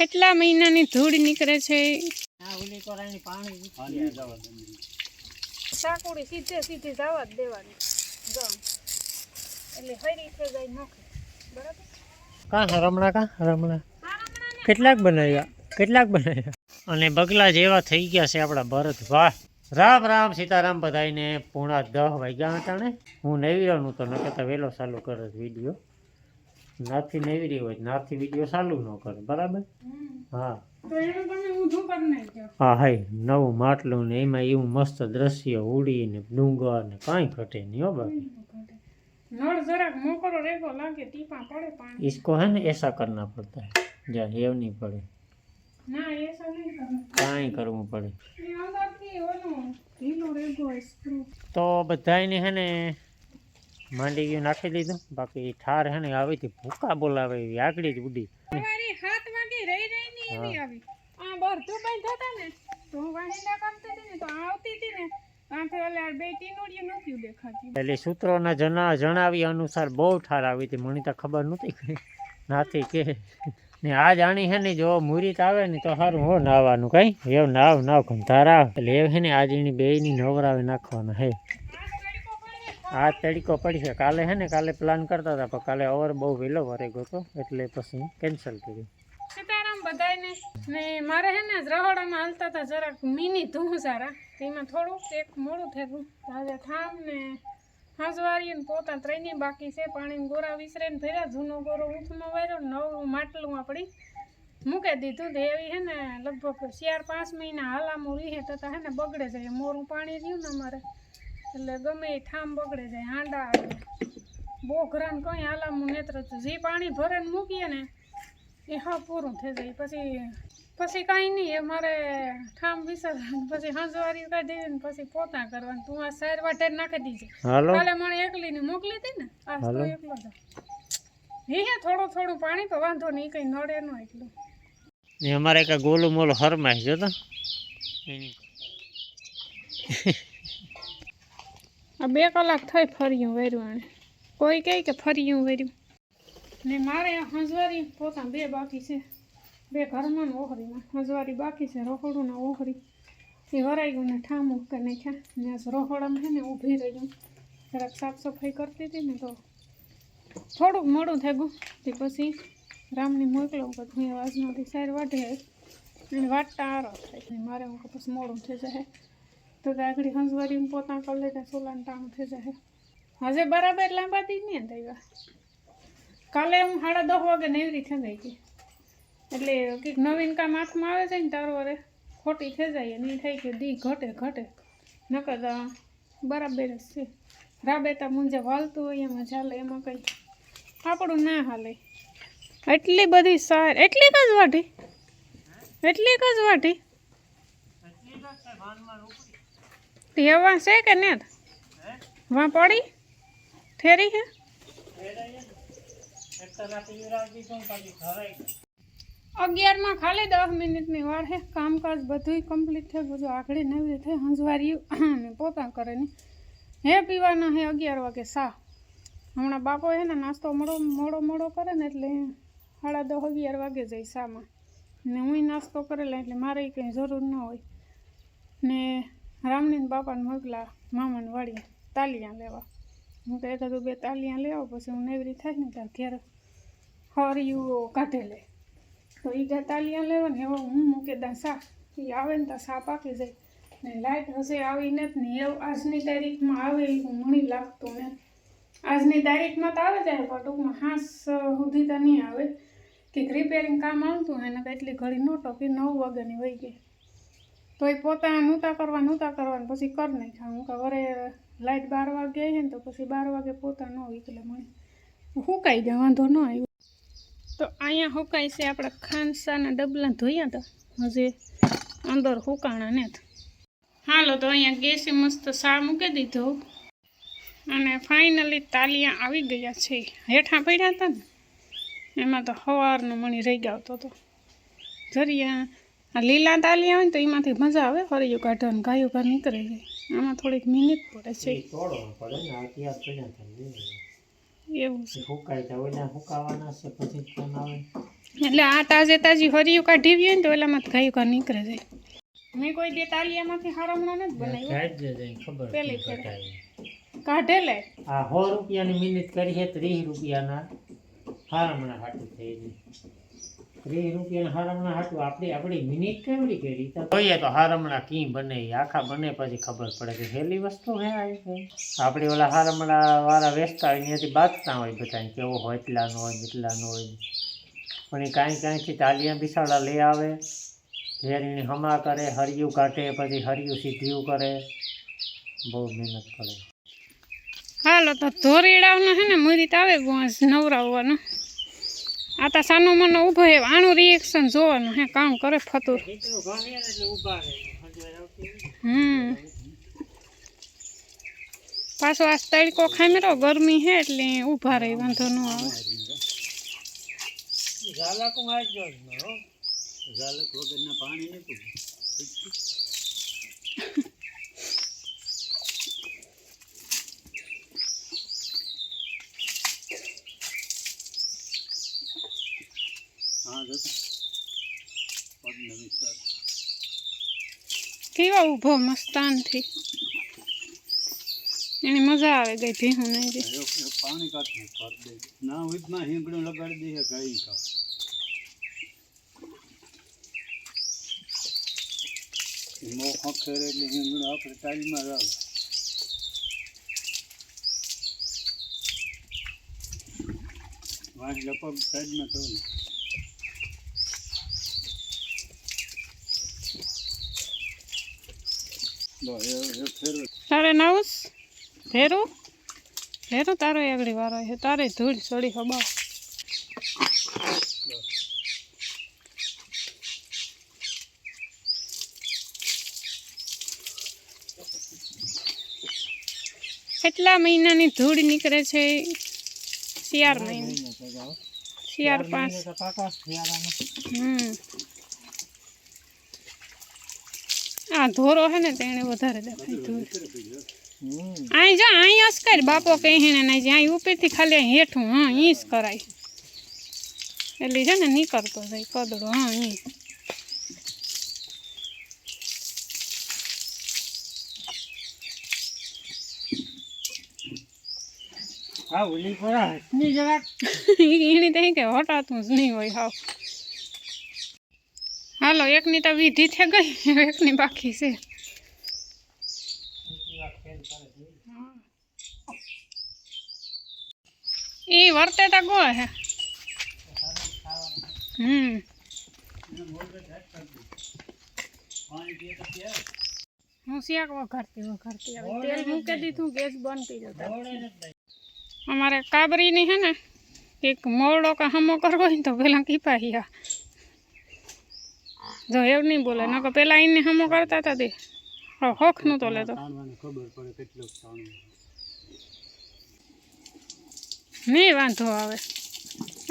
કેટલા મહિનાની ધૂળ નીકળે છે. સાકુડી સીધે સીધી જવા જ દેવાની એટલે હરી થઈ જાય નોખે. બરાબર રમણા કેટલાક બનાવ્યા અને બગલા જેવા થઈ ગયા છે આપણા ભરત. વાહ, રામ રામ સીતારામ બધાઈને. 9:30 વાગ્યા હતા ને. હું નવીરાનું તો ન કરતા વહેલો ચાલુ કરે વિડીયો. નાથી નવીરી હોય નાથી વિડીયો ચાલુ ન કરે. બરાબર. હા હા હાય નવું માટલું ને એમાં એવું મસ્ત દ્રશ્ય ઉડી ને ડુંગર ને કાંઈ ઘટે નહીં. હો બાકી नड़ जरा मोकरो रेगो लागे टीपा पड़े पानी इसको है ना ऐसा करना पड़ता है. जा हेव नहीं पड़े ना ऐसा नहीं करना काई करવું પડે ये अंदर की ओनो ढीलो रेगो स्क्रू તો બધાયને હે ને માંડી ગયું નાખી દીધું. બાકી ઠાર હે ને આવી થી ભૂકા બોલાવે એવી આગળી જ ઉડી. તમારી 7 વાગે રહી ની એવી આવી આ બાર તો બંધ હતા ને તો વાહિંદા કરતી હતી ને તો આવતી હતી ને એટલે સૂત્રોના જણાવ્યા અનુસાર બહુ ઠાર આવી હતી. મને તો ખબર નહોતી નાથી કે ને આ જાણી હે ને જો મુરીત આવે ને તો સારું હો નાવાનું કઈ એવ નાવ ઘંધારા એટલે એ હે ને આજ એની બેયની નવરાવે નાખવાના હે. આ તડકો પડશે કાલે હે ને કાલે પ્લાન કરતા હતા પણ કાલે ઓવર બહુ વહેલો વરે ગયો હતો એટલે પછી કેન્સલ કર્યું. સીતારામ બધાને ને મારે હે ને રહોડામાં હાલતા હતા જરાક મિની ધૂમસારા તેમાં થોડું એક મોડું થયું. આજે ઠામ ને હાંસવારી ને પોતા ત્રણેય બાકી છે. પાણીને ગોરા વિસરે ને ભર્યા. જૂનો ગોરો ઊંચમાં વાર્યો નવું માટલું આપણી મૂકી દીધું. તો એવી હે ને લગભગ 4-5 મહિના હાલામું રીહે થતા હે ને બગડે જાય. મોરું પાણી રહ્યું ને અમારે એટલે ગમે એ ઠામ બગડે જાય. હાંડા આવે બોઘરાને કંઈ હાલામું નેત્ર જે પાણી ભરે ને મૂકીએ ને એ હા પૂરું થઈ જાય. પછી કાંઈ નહીં અમારે ઠામ વિસરવાનું પછી હાંસવારી કાઢી ને પછી પોતા કરવાનું. તું આ 4 વાટે નાખી દીજે. કાલે મને એકલીને મોકલી હતી ને આજ તો એકલો જ હે થોડું પાણી તો વાંધો નહીં કંઈ નડે ન એટલું. અમારે એક ગોલું મોલું હરમાય જો તો આ 2 કલાક થઈ ફર્યું વેર્યું આને કોઈ કહે કે ફર્યું વેર્યું ને મારે હંસવારી પોતા 2 બાકી છે. 2 ઘરમાં ને ઓહરીમાં હંસવારી બાકી છે. રહોડું ને ઓહરી એ વરાઈ ગયું ને ઠામ ઉકે નાખ્યા ને રહોડામાં છે ને ઊભી રહી ગયું. જરાક સાફ સફાઈ કરતી હતી ને તો થોડુંક મોડું થઈ ગયું. તે પછી રામને મોકલો કે હું આજમાંથી 4 વાટે અને વાટતા આરો થાય મારે હું પછી મોડું થઈ જાય તો આગળ હંસવારીને પોતા કરી લેતા સોલાને ટાણું થઈ જાય. હજે બરાબર લાંબાથી નહીં થયા. કાલે હું 10:30 વાગે નેવરી થઈ ગઈ હતી એટલે કંઈક નવીન કામ હાથમાં આવે છે ને તારો અરે ખોટી થઈ જાય નહીં થાય કે દી ઘટે નકર બરાબર જ છે. રાબેતા મુંજે હાલતું હોય એમાં ચાલે એમાં કંઈ આપણું ના હાલે. એટલી બધી સાર એટલી જ વાટી એવા છે કે ને વાં પડી ઠેરી છે 11 ખાલી 10 મિનિટની વાર છે. કામકાજ બધું કમ્પ્લીટ થઈ ગયું. આખડી નવી થઈ હંસવારી ને પોતા કરે ને હે પીવાના હે 11 વાગે સા. હમણાં બાપો હે ને નાસ્તો મોડો કરે ને એટલે 10:30-11 વાગે જાય શામાં ને હું નાસ્તો કરેલા એટલે મારે કંઈ જરૂર ન હોય. ને રામની બાપાને મોકલા મામાને વાળી તાલિયા લેવા. હું તો 1-2 તાલિયા લેવા પછી હું નેવરી થાય ને ત્યારે ઘેર હરિયું કાઢે લે તો એ ગયા તાલિયા લેવા ને એવો હું મૂકી દા સા એ આવે ને તો સા પાકી જાય ને લાઇટ હશે આવીને જ નહીં એવું આજની તારીખમાં આવે એવું મને લાગતું ને. આજની તારીખમાં તો આવે જાય પણ ટૂંકમાં હાંસ સુધી તો નહીં આવે. કંઈક રિપેરિંગ કામ આવતું હોય ને એટલી ઘડી નહોતો કે 9 વાગ્યાની વહી ગઈ તો એ પોતા નહોતા કરવાનું પછી કરી નાખ્યા. હું કે વરે લાઇટ 12 વાગે આવી ને તો પછી 12 વાગે પોતા ન હોય એટલે મને હુકાઈ જાય વાંધો ન આવ્યો. તો અહીંયા હુકાય છે આપણે ખાંસાના ડબલા ધોયા હતા હજી અંદર હુકાણા ને. હાલો તો અહીંયા ગેસે મસ્ત સા મૂકી દીધો અને ફાઇનલી તાલિયા આવી ગયા છે. હેઠા પડ્યા હતા ને એમાં તો સવારનો મણી રહી ગયો હતો. જરિયા આ લીલા તાલિયા હોય ને તો એમાંથી મજા આવે હરિયું કાઢવાનું ગાયું ઘર નીકળે જાય. આમાં થોડીક મિનિટ પડે છે એવું છે. એટલે આ તાજે તાજી હરિયું કાઢી હોય ને તો એલામાં ઘાયું ઘા નીકળે જાય. મેં કોઈ દે તાલિયામાંથી હારમણો નથી બનાવ્યો. ખબર પેલી ફેર કાઢેલે આ 100 રૂપિયાની મિનિટ કરી છે 30 રૂપિયાના હારમણા હાટું થઈ ગઈ. 30 રૂપિયાના હારમણા હાટું આપણી મિનિટ કેવડી કરી જોઈએ તો હારમણા કી બને આખા બને પછી ખબર પડે કે હેલી વસ્તુ હે આપણે ઓલા હારમણા વાળા વેચતા હોય ત્યાંથી બાંધતા હોય બધા કેવો હોય એટલાનો હોય એટલાનો હોય પણ એ કાંઈથી તાલિયા બિસાડા લઈ આવે ઘેરીને હમા કરે હરિયું કાઢે પછી હરિયું સીધ્યું કરે બહુ મહેનત કરે. હાલો તો ધોરીડાવનો હે ને મુરીત આવે ગોસ નવરાવવાનો. આ તો સાનો મનો ઊભો હે આનું રિએક્શન જોવાનું હે કામ કરે ફતુર. પાછો આ તડકો ખામેરો ગરમી હે એટલે ઊભા રહી વાંધો ન આવે. કેવા ઊભો મસ્તાનથી એની મજા આવે ગઈ ભીહું નહીં દે પાણી કાઢી કર દે ના ઉદમાં હિંગણું લગાડી દે કઈ કા મોખો ખેરે એટલે હિંગણું આપણે તાલીમાં આવે વાંચ લપક સાઈડમાં તો તારે નાઉસ ભેરું ભેરું તારો આગળ વારો છે તારે ધૂળ છોડી હબાવ. કેટલા મહિનાની ધૂળ નીકળે છે? 4 મહિના 4-5. આ ધોરો હે ને તેને વધારે દેખાય ધૂળ. અહીં જો અહીં અસકાર બાપો કહી ને નહીં અહીં ઉપરથી ખાલી હેઠું હા ઈસ કરાય એટલે છે ને નીકળતો જાય કદડો હા ઈ. હા ઓલી પરા ની જરાક એની તો કે હટાતું જ નહીં હોય હાવ. હાલો એકની તો વિધિ થઈ ગઈ એકની બાકી છે. એ વર્તે તો ગો હે. હું શિયાક વઘારતી હવે તેલ મૂકી દીધું ગેસ બંધ થઈ જતા. અમારે કાબરીની હે ને એક મોરડો કે હમો કરવો હોય ને તો પેલા કીપાહિયા જો એવું નહીં બોલે નકર પેલા એને હમો કરતા હતા તે હોખ નું તો લેતો ખબર પડે કેટલું નહીં વાંધો આવે.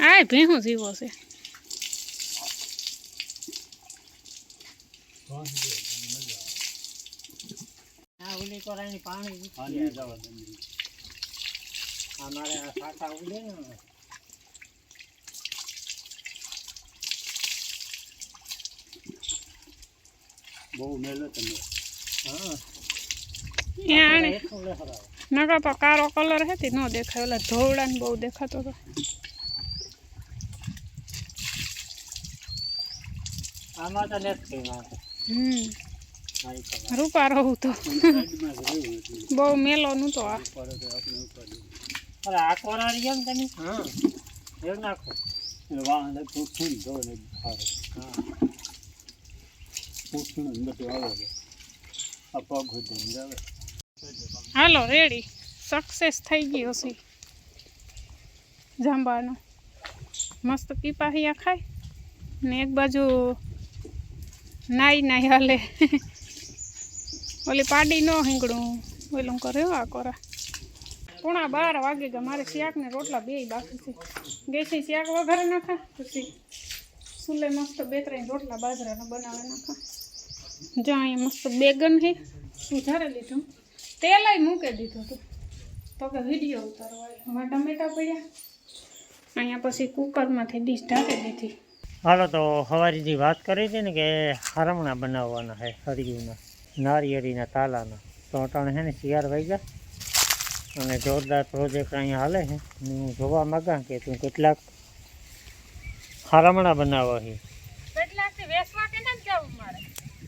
આ ભીહું જીવો છે. આ ઓલી પરાની પાણી અમારે આ સાટા ઉડે ને બહુ મેલો તમે હા નકા પર કારો કલર હતી ન દેખાય ઓલા ધોળા ને બહુ દેખાતો હતો. આમાં તો નથી રૂપા રહું તો બહુ મેલો નહોતો આ. અરે આ કોરાડી એમ તમે હા એવું નાખો વાહન પૂછું દો ને હા પૂછું બધું આવે આ પગ હોય આવે. હાલો રેડી સક્સેસ થઈ ગયો છે જાંબાનો. મસ્ત પીપાહિયા ખાય ને એક બાજુ નાઈ હાલે ઓલી પાડી ન હિંગડું ઓલું કરે આ કોરા. 11:30 વાગે ગયા મારે શાક ને રોટલા બે બાકી છે. ગેસી શાક વઘારે નાખા પછી સુલે મસ્ત 2-3 રોટલા બાજરાના બનાવી નાખા. જો અહીંયા મસ્ત બેગન છે સુધારે લીધું તેલ મૂકી દીધું હતું તો કે વિડીયો ઉતારવા. એમાં ટમેટા પડ્યા અહીંયા પછી કુકરમાંથી ડીશ ઢાંકી દીધી હાલો તો સવારીથી વાત કરી હતી ને કે હારમણા બનાવવાના છે હરિયુના નારિયેળીના તાલાના તો અટાણે છે ને 4 વાગ્યા અને જોરદાર પ્રોજેક્ટ અહીંયા હાલે છે અને હું જોવા માગા કે તું કેટલાક હારમણા બનાવવા છે કેટલાકથી વેસવા કે નથી જવું મારે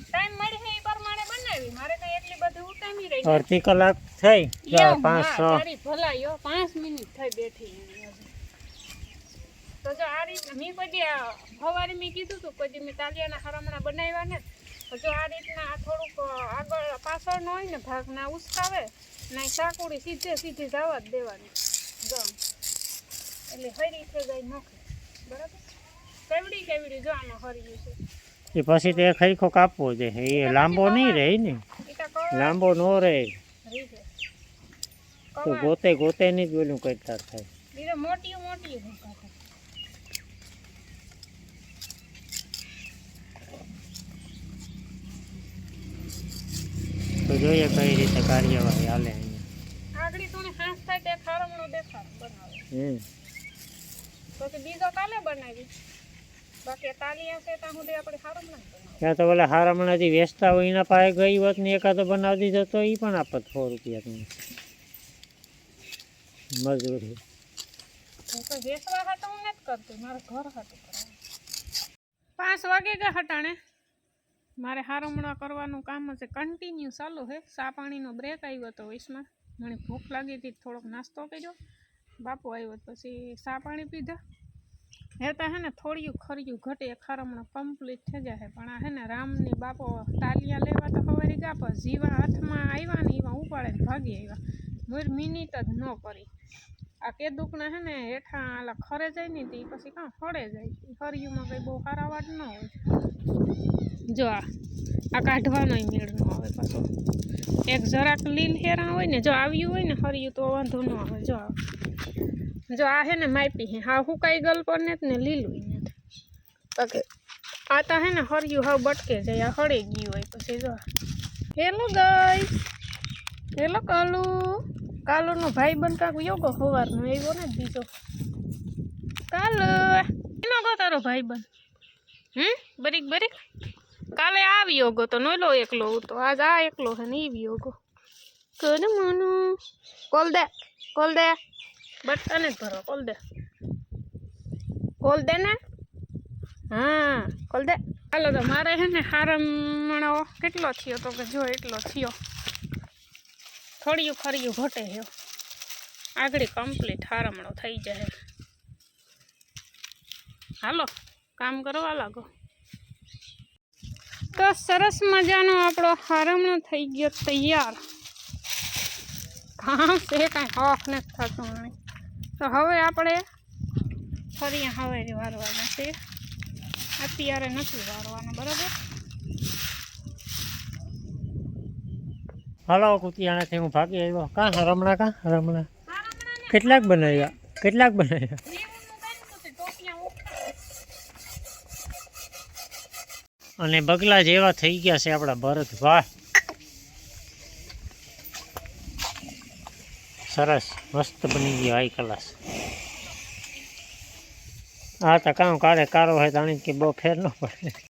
ટાઈમ મળી છે એ પ્રમાણે બનાવી મારે કઈ એટલી બધી ઉતામી રહી અડધી કલાક થઈ 4-5 તારી ભલાઈ 5 મિનિટ થઈ બેઠી એની હજી. તો જો આ રીતના મેં કોઈ સવારે મેં કીધું હતું કોઈ મેં તાલિયાના હારમણા બનાવ્યા ને તો જો આ રીતના આ થોડુંક આગળ પાછળનો હોય ને ભાગ ના ઉસકાવે ના સાકુડી સીધી જવા જ દેવાની જો એટલે હરી થઈ જાય નોખે બરાબર કેવડી જો આમાં હર્યું છે એ પછી તે ખરીખો કાપવો છે એ લાંબો નહીં રહે ને લાંબો ન રહે તો ગોતે નહીં જ ઓલું કરતા થાય બીજો મોટી ભૂકા તો જોઈએ કઈ રીતે કાર્યવાહી હાલે અહીંયા આગળ તો હાંસ થાય તે ખારમણો દેખાડ બનાવે પછી બીજો કાલે બનાવી બાકી તાલિયા છે ત્યાં સુધી આપણે હારમણા બનાવ ત્યાં તો ઓલા હારમણાથી વેચતા હોય એના પાસે ગઈ હોત ને એકાદો બનાવી દીધો તો એ પણ આપત 100 રૂપિયા તમને મજૂરી તો વેચવા હાટું હું નથી કરતી મારે ઘર હાટું કરવાનું 5 વાગે ગયા હટાણે મારે હારમણા કરવાનું કામ છે કન્ટિન્યુ ચાલુ છે ચા પાણીનો બ્રેક આવ્યો હતો વીસમાં મને ભૂખ લાગી હતી થોડોક નાસ્તો કર્યો બાપુ આવ્યો પછી ચા પાણી પીધા હેતા હે ને થોડું ખર્યું ઘટે હારમણા કમ્પ્લીટ થઈ જાય પણ આ હે ને રામની બાપો તાલિયા લેવા તો ખબર ગયા પણ જીવા હાથમાં આવ્યા ને એવા ઉપાડે ને ભાગી આવ્યા મોર મિનિટ જ ન કરી આ કેદુકના હે ને હેઠા આલા ખરે જાય ને તે પછી કાં ફળે જાય હરિયુંમાં કંઈ બહુ સારા વાટ ન હોય જો આ કાઢવાનો મેળ ન આવે પાછો એક જરાક લીલ હેરા હોય ને જો આવ્યું હોય ને હરિયું તો વાંધો ન આવે જો આ હે ને માપી હે હા હુકાઈ ગલ પર ને લીલું નથી બાકી આ તો હે ને હરિયું હાવ બટકે જાય આ હળી ગયું હોય પછી જો હેલો ગાઈસ હેલો કાલુનો ભાઈ બન કાંક યોગો સવારનો આવ્યો ને બીજો કાલુ એનો ગો તારો ભાઈ બન બરીક કાલે આવ્યો ગો તો નોલો એકલો તો આજ આ એકલો છે ને ઈ ગો કોણ મોનુ કોલ દે બટન જ ભરો કોલ દે ને હા કોલ દે ચાલો તો મારે છે ને હારમણો કેટલો થયો તો કે જો એટલો થયો થોડીયું ખરીયું ઘટે છે આગળ કમ્પ્લીટ હારમણો થઈ જાય હાલો કામ કરવા લાગો તો સરસ મજાનો આપણો હારમણો થઈ ગયો તૈયાર કામ છે કાંઈ હોફ નથી થતું તો હવે આપણે ફરી હવે વારવાના છે અત્યારે નથી વારવાના બરાબર હાલો કુતિયાણાથી હું ભાગી આવ્યો કાં હારમણા કેટલાક બનાવ્યા અને બગલા જેવા થઈ ગયા છે આપણા ભરતભાઈ સરસ મસ્ત બની ગયો હાઈ ક્લાસ હા તો કામ કારે કારો હોય તાણી કે બહુ ફેર ન પડે